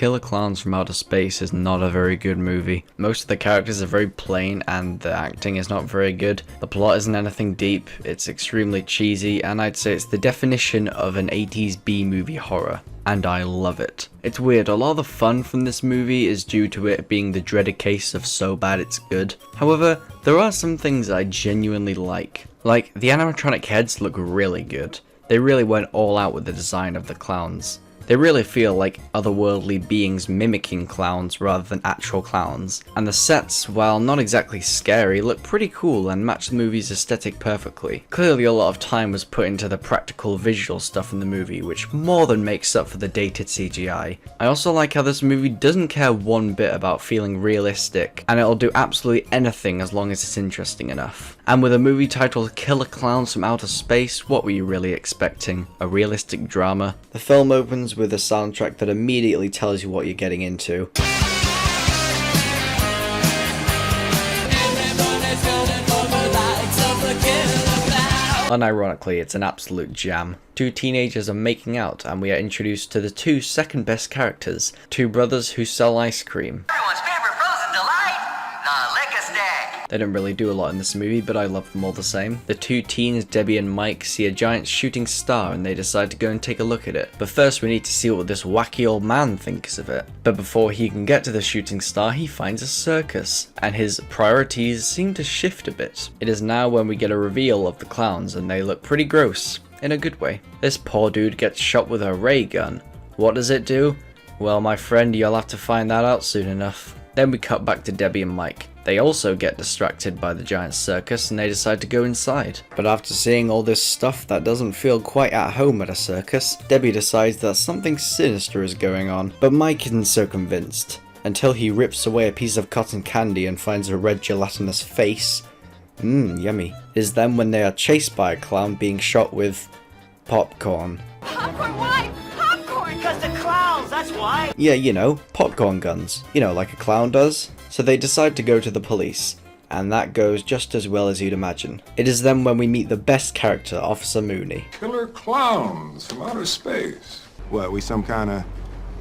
Killer Klowns from Outer Space is not a very good movie. Most of the characters are very plain and the acting is not very good. The plot isn't anything deep, it's extremely cheesy, and I'd say it's the definition of an 80s B-movie horror. And I love it. It's weird, a lot of the fun from this movie is due to it being the dreaded case of so bad it's good. However, there are some things I genuinely like. Like, the animatronic heads look really good. They really went all out with the design of the clowns. They really feel like otherworldly beings mimicking clowns rather than actual clowns. And the sets, while not exactly scary, look pretty cool and match the movie's aesthetic perfectly. Clearly a lot of time was put into the practical visual stuff in the movie, which more than makes up for the dated CGI. I also like how this movie doesn't care one bit about feeling realistic, and it'll do absolutely anything as long as it's interesting enough. And with a movie titled Killer Klowns from Outer Space, what were you really expecting? A realistic drama? The film opens with a soundtrack that immediately tells you what you're getting into. Unironically, it's an absolute jam. Two teenagers are making out, and we are introduced to the two second best characters, two brothers who sell ice cream. Everyone's favorite frozen delight, the Lick-a-Stick. They don't really do a lot in this movie, but I love them all the same. The two teens, Debbie and Mike, see a giant shooting star and they decide to go and take a look at it. But first we need to see what this wacky old man thinks of it. But before he can get to the shooting star, he finds a circus, and his priorities seem to shift a bit. It is now when we get a reveal of the clowns, and they look pretty gross, in a good way. This poor dude gets shot with a ray gun. What does it do? Well, my friend, you'll have to find that out soon enough. Then we cut back to Debbie and Mike. They also get distracted by the giant circus and they decide to go inside. But after seeing all this stuff that doesn't feel quite at home at a circus, Debbie decides that something sinister is going on. But Mike isn't so convinced, until he rips away a piece of cotton candy and finds a red gelatinous face. Yummy. It is then when they are chased by a clown being shot with popcorn. Popcorn, why? Popcorn! Because the clowns, that's why! Yeah, you know, popcorn guns. You know, like a clown does. So they decide to go to the police, and that goes just as well as you'd imagine. It is then when we meet the best character, Officer Mooney. Killer Klowns from outer space. What, we some kind of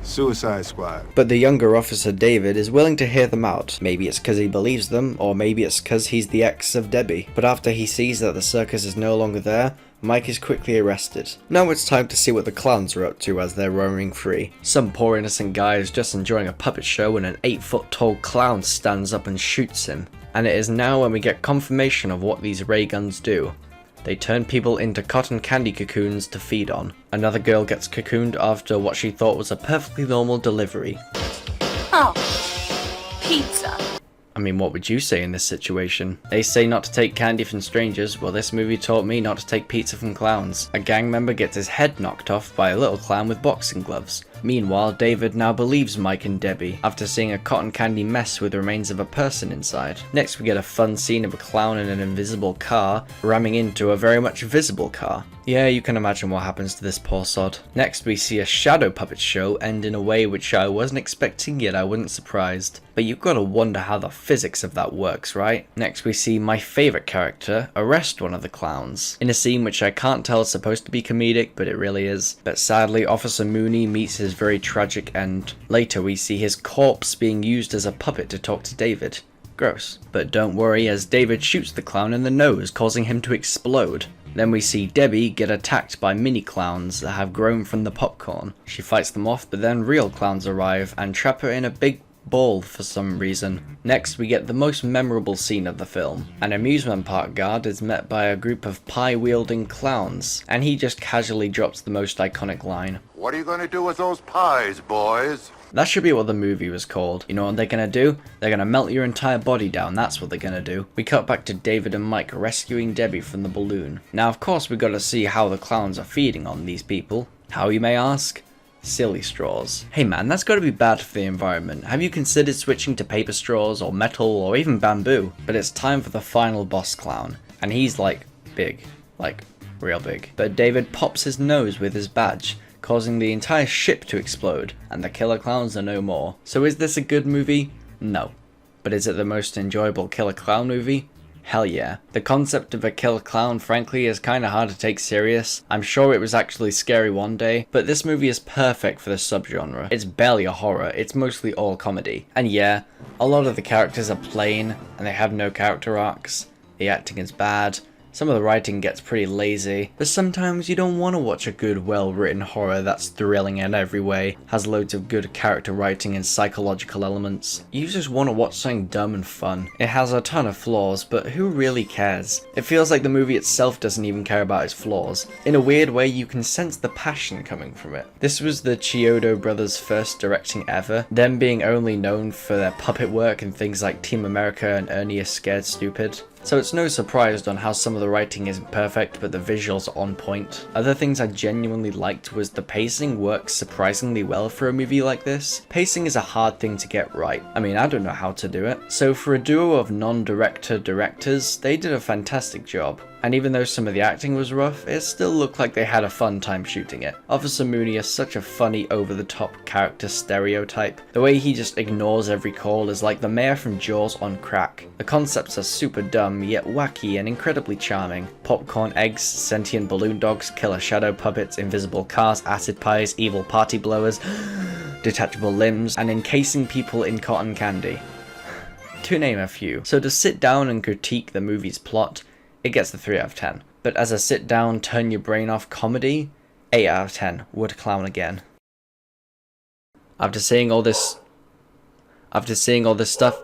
suicide squad? But the younger officer, David, is willing to hear them out. Maybe it's because he believes them, or maybe it's because he's the ex of Debbie. But after he sees that the circus is no longer there, Mike is quickly arrested. Now it's time to see what the clowns are up to as they're roaming free. Some poor innocent guy is just enjoying a puppet show when an 8-foot tall clown stands up and shoots him. And it is now when we get confirmation of what these ray guns do. They turn people into cotton candy cocoons to feed on. Another girl gets cocooned after what she thought was a perfectly normal delivery. Oh, pizza. I mean, what would you say in this situation? They say not to take candy from strangers, well this movie taught me not to take pizza from clowns. A gang member gets his head knocked off by a little clown with boxing gloves. Meanwhile, David now believes Mike and Debbie, after seeing a cotton candy mess with the remains of a person inside. Next we get a fun scene of a clown in an invisible car, ramming into a very much visible car. Yeah, you can imagine what happens to this poor sod. Next we see a shadow puppet show end in a way which I wasn't expecting, yet I wasn't surprised. But you've got to wonder how the physics of that works, right? Next we see my favourite character arrest one of the clowns, in a scene which I can't tell is supposed to be comedic, but it really is. But sadly, Officer Mooney meets his very tragic end. Later we see his corpse being used as a puppet to talk to David. Gross. But don't worry, as David shoots the clown in the nose, causing him to explode. Then we see Debbie get attacked by mini clowns that have grown from the popcorn. She fights them off, but then real clowns arrive and trap her in a big ball for some reason. Next we get the most memorable scene of the film. An amusement park guard is met by a group of pie-wielding clowns, and he just casually drops the most iconic line. What are you gonna do with those pies, boys? That should be what the movie was called. You know what they're gonna do? They're gonna melt your entire body down, that's what they're gonna do. We cut back to David and Mike rescuing Debbie from the balloon. Now of course we gotta see how the clowns are feeding on these people. How, you may ask? Silly straws. Hey man, that's gotta be bad for the environment. Have you considered switching to paper straws or metal or even bamboo? But it's time for the final boss clown, and he's like big, like real big. But David pops his nose with his badge, causing the entire ship to explode, and the killer clowns are no more. So is this a good movie? No. But is it the most enjoyable killer clown movie? Hell yeah. The concept of a killer clown frankly is kinda hard to take serious. I'm sure it was actually scary one day, but this movie is perfect for the subgenre. It's barely a horror, it's mostly all comedy. And yeah, a lot of the characters are plain, and they have no character arcs. The acting is bad. Some of the writing gets pretty lazy, but sometimes you don't want to watch a good, well-written horror that's thrilling in every way, has loads of good character writing and psychological elements. You just want to watch something dumb and fun. It has a ton of flaws, but who really cares? It feels like the movie itself doesn't even care about its flaws. In a weird way, you can sense the passion coming from it. This was the Chiodo brothers' first directing ever, them being only known for their puppet work in things like Team America and Ernie is Scared Stupid. So it's no surprise on how some of the writing isn't perfect, but the visuals are on point. Other things I genuinely liked was the pacing works surprisingly well for a movie like this. Pacing is a hard thing to get right. I mean, I don't know how to do it. So for a duo of non-director directors, they did a fantastic job. And even though some of the acting was rough, it still looked like they had a fun time shooting it. Officer Mooney is such a funny, over-the-top character stereotype. The way he just ignores every call is like the mayor from Jaws on crack. The concepts are super dumb, yet wacky and incredibly charming. Popcorn eggs, sentient balloon dogs, killer shadow puppets, invisible cars, acid pies, evil party blowers, detachable limbs, and encasing people in cotton candy. To name a few. So to sit down and critique the movie's plot, it gets the 3 out of 10. But as a sit down, turn your brain off comedy, 8 out of 10. Would clown again. After seeing all this stuff,